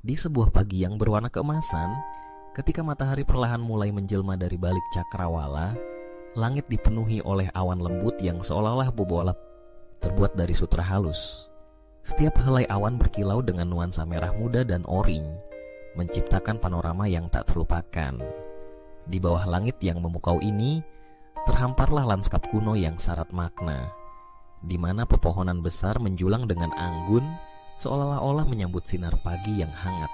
Di sebuah pagi yang berwarna keemasan, ketika matahari perlahan mulai menjelma dari balik cakrawala, langit dipenuhi oleh awan lembut yang seolah-olah bobolah terbuat dari sutra halus. Setiap helai awan berkilau dengan nuansa merah muda dan oranye, menciptakan panorama yang tak terlupakan. Di bawah langit yang memukau ini, terhamparlah lanskap kuno yang syarat makna, di mana pepohonan besar menjulang dengan anggun, seolah-olah menyambut sinar pagi yang hangat.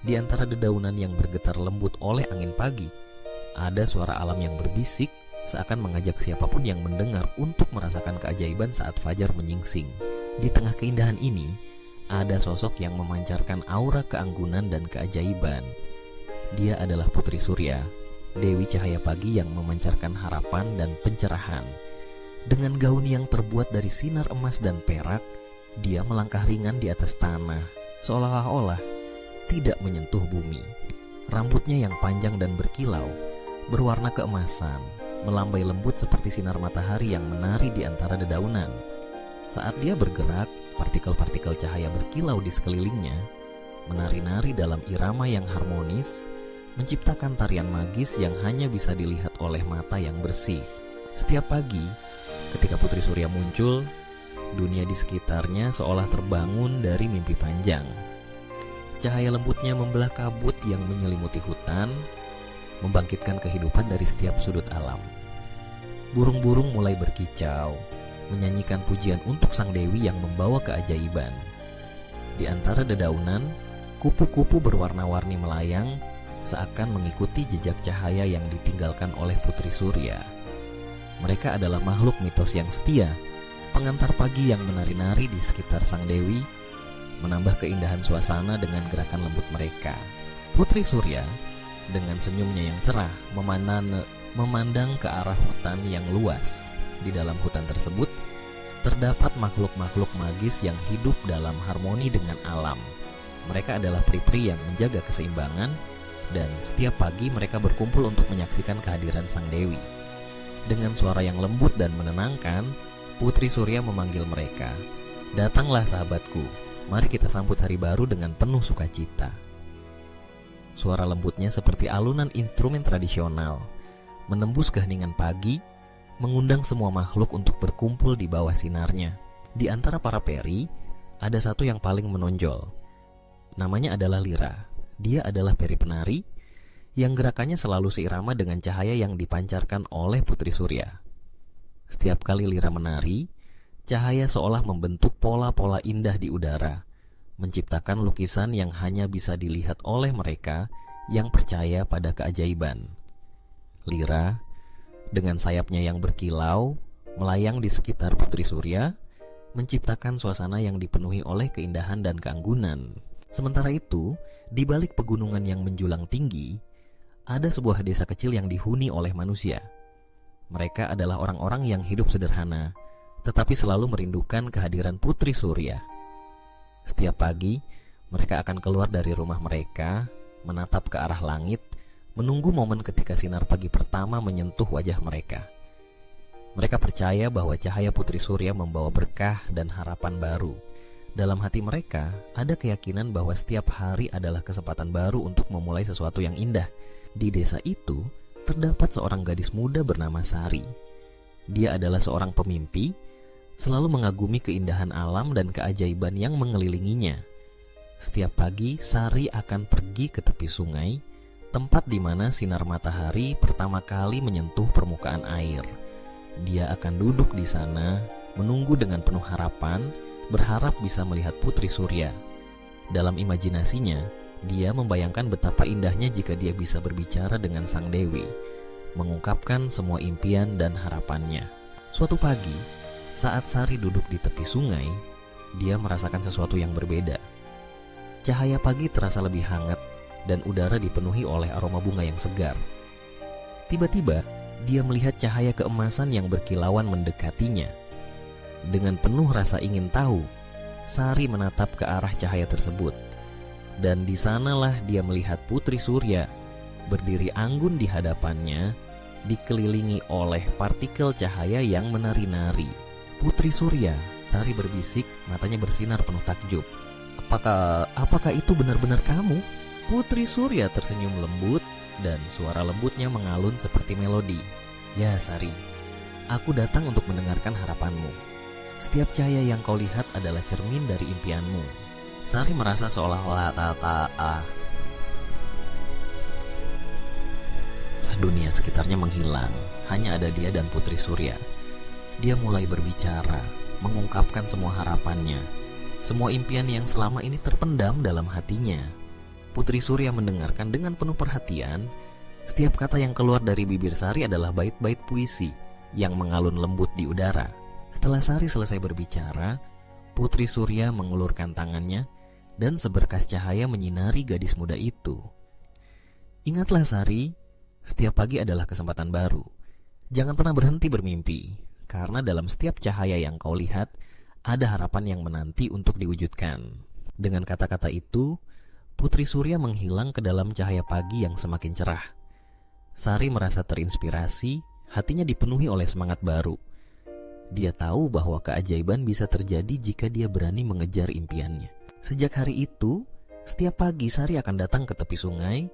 Di antara dedaunan yang bergetar lembut oleh angin pagi, ada suara alam yang berbisik, seakan mengajak siapapun yang mendengar untuk merasakan keajaiban saat fajar menyingsing. Di tengah keindahan ini, ada sosok yang memancarkan aura keanggunan dan keajaiban. Dia adalah Putri Surya, Dewi Cahaya Pagi yang memancarkan harapan dan pencerahan. Dengan gaun yang terbuat dari sinar emas dan perak, dia melangkah ringan di atas tanah, seolah-olah tidak menyentuh bumi. Rambutnya yang panjang dan berkilau, berwarna keemasan, melambai lembut seperti sinar matahari yang menari di antara dedaunan. Saat dia bergerak, partikel-partikel cahaya berkilau di sekelilingnya, menari-nari dalam irama yang harmonis, menciptakan tarian magis yang hanya bisa dilihat oleh mata yang bersih. Setiap pagi, ketika Putri Surya muncul, dunia di sekitarnya seolah terbangun dari mimpi panjang. Cahaya lembutnya membelah kabut yang menyelimuti hutan, membangkitkan kehidupan dari setiap sudut alam. Burung-burung mulai berkicau, menyanyikan pujian untuk sang dewi yang membawa keajaiban. Di antara dedaunan, kupu-kupu berwarna-warni melayang, seakan mengikuti jejak cahaya yang ditinggalkan oleh Putri Surya. Mereka adalah makhluk mitos yang setia, pengantar pagi yang menari-nari di sekitar sang dewi, menambah keindahan suasana dengan gerakan lembut mereka. Putri Surya dengan senyumnya yang cerah memandang ke arah hutan yang luas. Di dalam hutan tersebut terdapat makhluk-makhluk magis yang hidup dalam harmoni dengan alam. Mereka adalah peri-peri yang menjaga keseimbangan, dan setiap pagi mereka berkumpul untuk menyaksikan kehadiran sang dewi. Dengan suara yang lembut dan menenangkan, Putri Surya memanggil mereka. "Datanglah sahabatku, mari kita sambut hari baru dengan penuh sukacita." Suara lembutnya seperti alunan instrumen tradisional, menembus keheningan pagi, mengundang semua makhluk untuk berkumpul di bawah sinarnya. Di antara para peri, ada satu yang paling menonjol. Namanya adalah Lira. Dia adalah peri penari, yang gerakannya selalu seirama dengan cahaya yang dipancarkan oleh Putri Surya. Setiap kali Lira menari, cahaya seolah membentuk pola-pola indah di udara, menciptakan lukisan yang hanya bisa dilihat oleh mereka yang percaya pada keajaiban. Lira, dengan sayapnya yang berkilau, melayang di sekitar Putri Surya, menciptakan suasana yang dipenuhi oleh keindahan dan keanggunan. Sementara itu, di balik pegunungan yang menjulang tinggi, ada sebuah desa kecil yang dihuni oleh manusia. Mereka adalah orang-orang yang hidup sederhana, tetapi selalu merindukan kehadiran Putri Surya. Setiap pagi, mereka akan keluar dari rumah mereka, menatap ke arah langit, menunggu momen ketika sinar pagi pertama menyentuh wajah mereka. Mereka percaya bahwa cahaya Putri Surya membawa berkah dan harapan baru. Dalam hati mereka, ada keyakinan bahwa setiap hari adalah kesempatan baru untuk memulai sesuatu yang indah. Di desa itu, terdapat seorang gadis muda bernama Sari. Dia adalah seorang pemimpi, selalu mengagumi keindahan alam dan keajaiban yang mengelilinginya. Setiap pagi, Sari akan pergi ke tepi sungai, tempat di mana sinar matahari pertama kali menyentuh permukaan air. Dia akan duduk di sana, menunggu dengan penuh harapan, berharap bisa melihat Putri Surya. Dalam imajinasinya, dia membayangkan betapa indahnya jika dia bisa berbicara dengan sang dewi, mengungkapkan semua impian dan harapannya. Suatu pagi, saat Sari duduk di tepi sungai, dia merasakan sesuatu yang berbeda. Cahaya pagi terasa lebih hangat dan udara dipenuhi oleh aroma bunga yang segar. Tiba-tiba, dia melihat cahaya keemasan yang berkilauan mendekatinya. Dengan penuh rasa ingin tahu, Sari menatap ke arah cahaya tersebut. Dan di sanalah dia melihat Putri Surya berdiri anggun di hadapannya, dikelilingi oleh partikel cahaya yang menari-nari. "Putri Surya," Sari berbisik, matanya bersinar penuh takjub. Apakah itu benar-benar kamu?" Putri Surya tersenyum lembut dan suara lembutnya mengalun seperti melodi. "Ya Sari, aku datang untuk mendengarkan harapanmu. Setiap cahaya yang kau lihat adalah cermin dari impianmu." Sari merasa seolah-olah dunia sekitarnya menghilang. Hanya ada dia dan Putri Surya. Dia mulai berbicara, mengungkapkan semua harapannya, semua impian yang selama ini terpendam dalam hatinya. Putri Surya mendengarkan dengan penuh perhatian. Setiap kata yang keluar dari bibir Sari adalah bait-bait puisi yang mengalun lembut di udara. Setelah Sari selesai berbicara, Putri Surya mengulurkan tangannya dan seberkas cahaya menyinari gadis muda itu. "Ingatlah Sari, setiap pagi adalah kesempatan baru. Jangan pernah berhenti bermimpi, karena dalam setiap cahaya yang kau lihat, ada harapan yang menanti untuk diwujudkan." Dengan kata-kata itu, Putri Surya menghilang ke dalam cahaya pagi yang semakin cerah. Sari merasa terinspirasi, hatinya dipenuhi oleh semangat baru. Dia tahu bahwa keajaiban bisa terjadi jika dia berani mengejar impiannya. Sejak hari itu, setiap pagi Sari akan datang ke tepi sungai,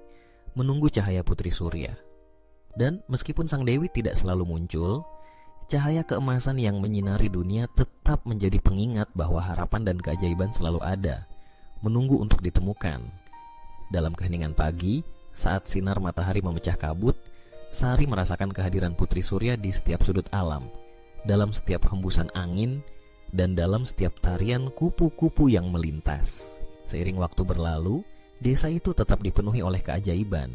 menunggu cahaya Putri Surya. Dan meskipun sang dewi tidak selalu muncul, cahaya keemasan yang menyinari dunia tetap menjadi pengingat bahwa harapan dan keajaiban selalu ada, menunggu untuk ditemukan. Dalam keheningan pagi, saat sinar matahari memecah kabut, Sari merasakan kehadiran Putri Surya di setiap sudut alam, dalam setiap hembusan angin, dan dalam setiap tarian kupu-kupu yang melintas. Seiring waktu berlalu, desa itu tetap dipenuhi oleh keajaiban.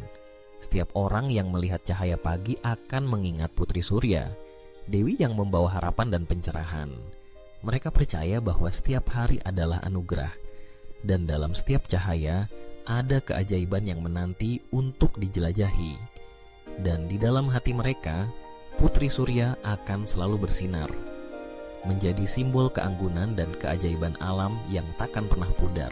Setiap orang yang melihat cahaya pagi akan mengingat Putri Surya, dewi yang membawa harapan dan pencerahan. Mereka percaya bahwa setiap hari adalah anugerah, dan dalam setiap cahaya ada keajaiban yang menanti untuk dijelajahi. Dan di dalam hati mereka, Putri Surya akan selalu bersinar, menjadi simbol keanggunan dan keajaiban alam yang takkan pernah pudar.